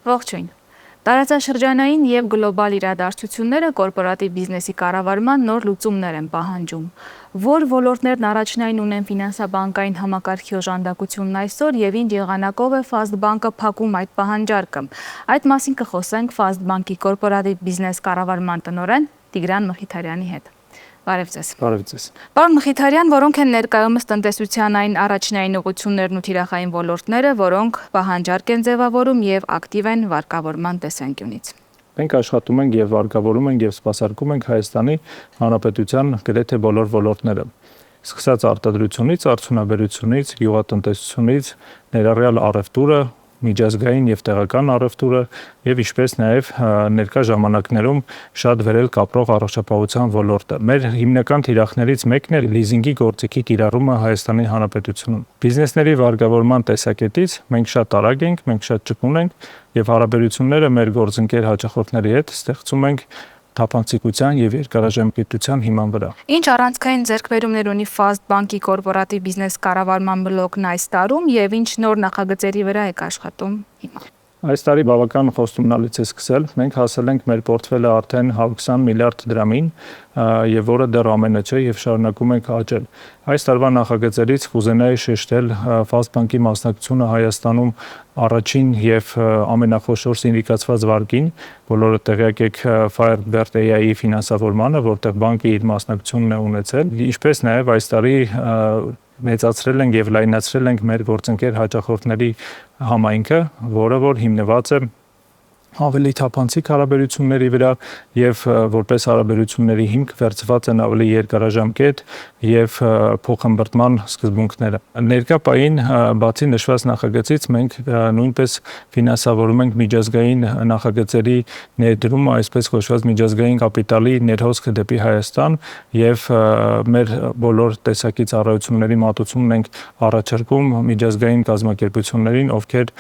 Ողջույն։ Տարածաշրջանային եւ գլոբալ իրադարձությունները կորպորատիվ բիզնեսի կառավարման նոր լուծումներ են պահանջում։ Որ ոլորտներն առաջնային ունեն ֆինանսաբանկային համակարգի օժանդակությունն այսօր եւ ինչ եղանակով է Fast Bank-ը փակում այդ պահանջարկը։ Այդ մասին կխոսենք Fast Bank-ի կորպորատիվ բիզնես կառավարման տնօրեն Տիգրան Մխիթարյանի հետ։ Բարև ձեզ։ Բարև ձեզ։ Պարոն Մխիթարյան, որոնք են ներկայումս տնտեսության այն առաջնային ուղղություններն ու թիրախային ոլորտները, որոնք պահանջարկ են ձևավորում եւ ակտիվ են վարկավորման տեսանկյունից։ Մենք աշխատում ենք եւ վարկավորում ենք եւ սպասարկում ենք Հայաստանի Հանրապետության գրեթե բոլոր ոլորտները։ Սկսած արտադրությունից, արդյունաբերությունից, գյուղատնտեսությունից, ներառյալ առևտուրը, միջազգային եւ տեղական առևտուրը եւ ինչպես նաեւ ներկա ժամանակներում շատ վերել կապրող առողջապահության ոլորտը։ Մեր հիմնական թիրախներից մեկն է լիզինգի գործիքի կիրառումը Հայաստանի Հանրապետությունում։ Բիզնեսների վարկավորման տեսակետից մենք շատ արագ ենք, մենք շատ ճկուն ենք եւ հարաբերությունները մեր գործընկեր հաճախորդների հետ ստեղծում ենք թափանցիկության եւ երկարաժամկետության հիման վրա։ Ինչ առանցքային ձեռքբերումներ ունի Fast Bank-ի կորպորատիվ բիզնես կառավարման բլոկն այս տարում եւ ինչ նոր նախագծերի վրա եք աշխատում հիմա։ Այս տարի բավական խոստումնալից է սկսել։ Մենք հասել ենք մեր պորտֆելը արդեն 120 միլիարդ դրամին եւ որը դեռ ամենը չէ եւ շարունակում ենք աճել։ Այս տարվա նախագծերից կուզենայի շեշտել Fast Bank-ի մասնակցությունը Հայաստանում առաջին եւ ամենախոշոր սինդիկացված վարկին, բոլորը տեղյակ եք Firebird AI-ի ֆինանսավորմանը, որտեղ բանկը իր մասնակցությունն է ունեցել, ինչպես նաեւ այս տարի մեծացրել ենք եւ լայնացրել ենք մեր գործընկեր հաճախորդների համայնքը, որը որ հիմնված է ավելի թափանցիկ հարաբերությունների վրա եւ որպես հարաբերությունների հիմք վերծված են ավելի երկարաժամկետ եւ փոխհմբռտման սկզբունքները։ Ներկա պահին բացի նշված նախագծից մենք նույնպես ֆինանսավորում ենք միջազգային նախագծերի ներդրումը, այսպես կոչված միջազգային կապիտալի ներհոսքը դեպի Հայաստան եւ մեր բոլոր տեսակի ծառայությունների մատուցումն ենք առաջարկում միջազգային կազմակերպություններին, ովքեր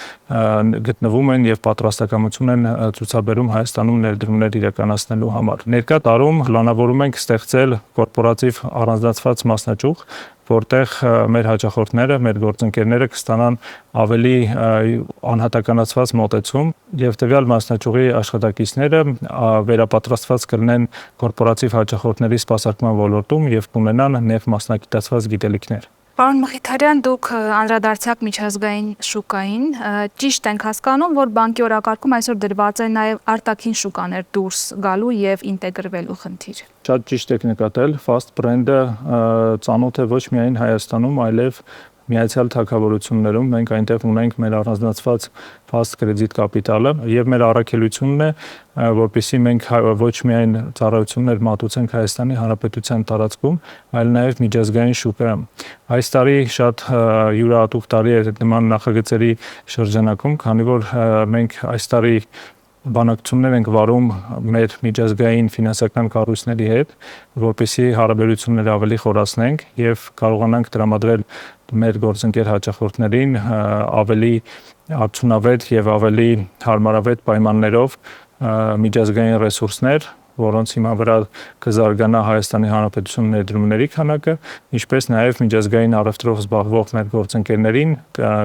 գտնվում են եւ պատրաստակամություն են ցուցաբերում Հայաստանում ներդրումներ իրականացնելու համար։ Ներկա տարում պլանավորում ենք ստեղծել կորպորատիվ առանձնացված մասնաճյուղ, որտեղ մեր հաճախորդները, մեր գործընկերները կստանան ավելի անհատականացված մոտեցում եւ տվյալ մասնաճյուղի աշխատակիցները վերապատրաստված կլինեն կորպորատիվ հաճախորդների սպասարկման ոլորտում եւ կունենան նեղ մասնագիտացված գիտելիքներ։ Պարոն Մխիթարյան, դուք անդրադարձաք միջազգային շուկային, ճիշտ ենք հասկանում, որ բանկի օրակարգում այսօր դրված է նաև արտաքին շուկաներ դուրս գալու եւ ինտեգրվելու խնդիր։ Շատ ճիշտ եք նկատել, Fast brand-ը ծանոթ է ոչ միայն Հայաստանում, այլև Միացյալ Թագավորություններում մենք այնտեղ ունենք մեր առանձնացված Fast Credit կապիտալը եւ մեր առաքելությունն է, որպեսզի մենք ոչ միայն ծառայություններ մատուցենք Հայաստանի Հանրապետության տարածքում, այլ նաեւ միջազգային շուկայում։ Այս տարի շատ յուրահատուկ տարի է նման նախագծերի շրջանակում, քանի որ մենք այս տարի բանակցություններ ենք վարում մեր միջազգային ֆինանսական կառույցների հետ, որպեսզի հարաբերությունները ավելի խորացնենք եւ կարողանանք տրամադրել մեր գործընկեր հաճախորդներին ավելի արդյունավետ եւ ավելի հարմարավետ պայմաններով միջազգային ռեսուրսներ, որոնց հիման վրա կզարգանա Հայաստանի Հանրապետության ներդրումների քանակը, ինչպես նաև միջազգային առևտրով զբաղվող մեր գործընկերներին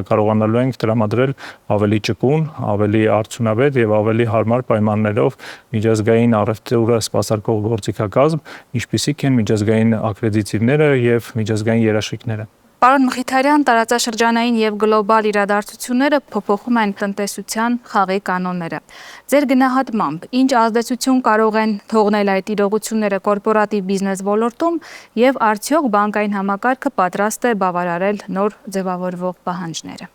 կարողանալու ենք տրամադրել ավելի ճկուն, ավելի արդյունավետ եւ ավելի հարմար պայմաններով միջազգային առևտուրը սպասարկող գործիքակազմ, ինչպիսիք են միջազգային ակրեդիտիվները եւ միջազգային երաշխիքները։ Պարոն Մխիթարյան, տարածաշրջանային եւ գլոբալ իրադարձությունները փոփոխում են տնտեսության խաղի կանոնները։ Ձեր գնահատմամբ, ինչ ազդեցություն կարող են թողնել այդ իրողությունները կորպորատիվ բիզնես ոլորտում եւ արդյոք բանկային համակարգը պատրաստ է բավարարել նոր ձևավորվող պահանջները։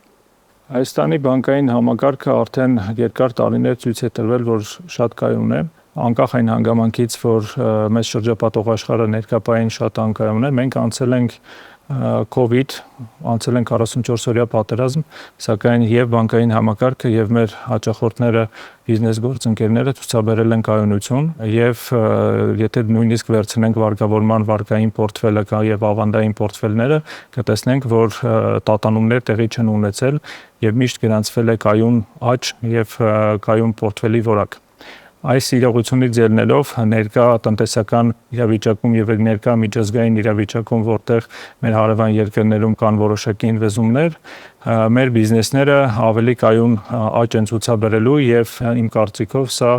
Հայաստանի բանկային համակարգը արդեն երկար տարիներ ցույց է տրվել, որ շատ կայուն է։ Անկախ այն հանգամանքից, որ մեզ շրջապատող աշխարհը ներկայային շատ անկայուն է, մենք անցել ենք COVID, անցել են 44-օրյա պատերազմ, սակայն եւ բանկային համակարգը եւ մեր հաճախորդները, բիզնես գործընկերները ցուցաբերել են կայունություն եւ եթե նույնիսկ վերցնենք վարկավորման վարկային պորտֆելը եւ ավանդային պորտֆելները, կտեսնենք, որ տատանումներ տեղի չեն ունեցել եւ միշտ գրանցվել է կայուն աճ եւ կայուն պորտֆելի որակ։ Այս իրողությունից ելնելով ներկա տնտեսական իրավիճակում եւ ներկա միջազգային իրավիճակում, որտեղ մեր հարևան երկրներում կան որոշակի ինվեստումներ, մեր բիզնեսները ավելի կայուն աճ են ցուցաբերելու եւ իմ կարծիքով սա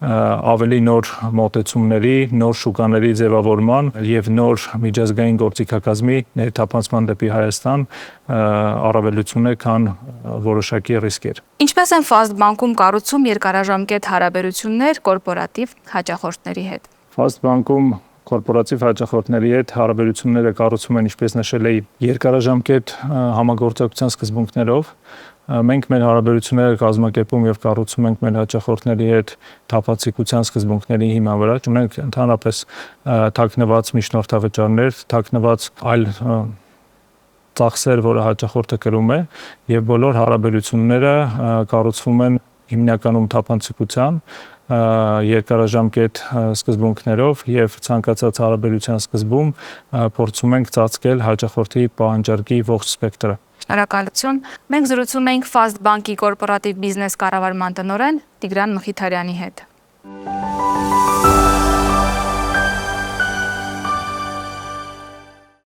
ավելի նոր մոտեցումների, նոր շուկաների ձևավորման եւ նոր միջազգային գործիքակազմի ներթափանցման դեպի Հայաստան առավելություն է, քան որոշակի ռիսկեր։ Ինչպես են Fast Bank-ում կառուցում երկարաժամկետ հարաբերություններ կորպորատիվ հաճախորդների հետ։ Fast Bank-ում կորպորատիվ հաճախորդների հետ հարաբերությունները կառուցվում են, ինչպես նշել էի, երկարաժամկետ համագործակցության սկզբունքներով։ Մենք մեր հարաբերությունները կազմակերպում եւ կառուցում ենք մեր հաճախորդների հետ թափանցիկության սկզբունքների հիման վրա։ Ունենք ընդհանրապես թաքնված միջնորդավճարներ, թաքնված այլ ծախսեր, որը հաճախորդը կրում է, եւ բոլոր հարաբերությունները կառուցվում են հիմնականում թափանցիկության երկարաժամկետ սկզբունքներով եւ ցանկացած հարաբերության սկզբում փորձում ենք ծածկել հաճախորդի պահանջարկի ողջ սպեկտրը։ Շնորհակալություն։ Մենք զրուցում էինք Fast Bank-ի կորպորատիվ բիզնես կառավարման տնօրեն Տիգրան Մխիթարյանի հետ։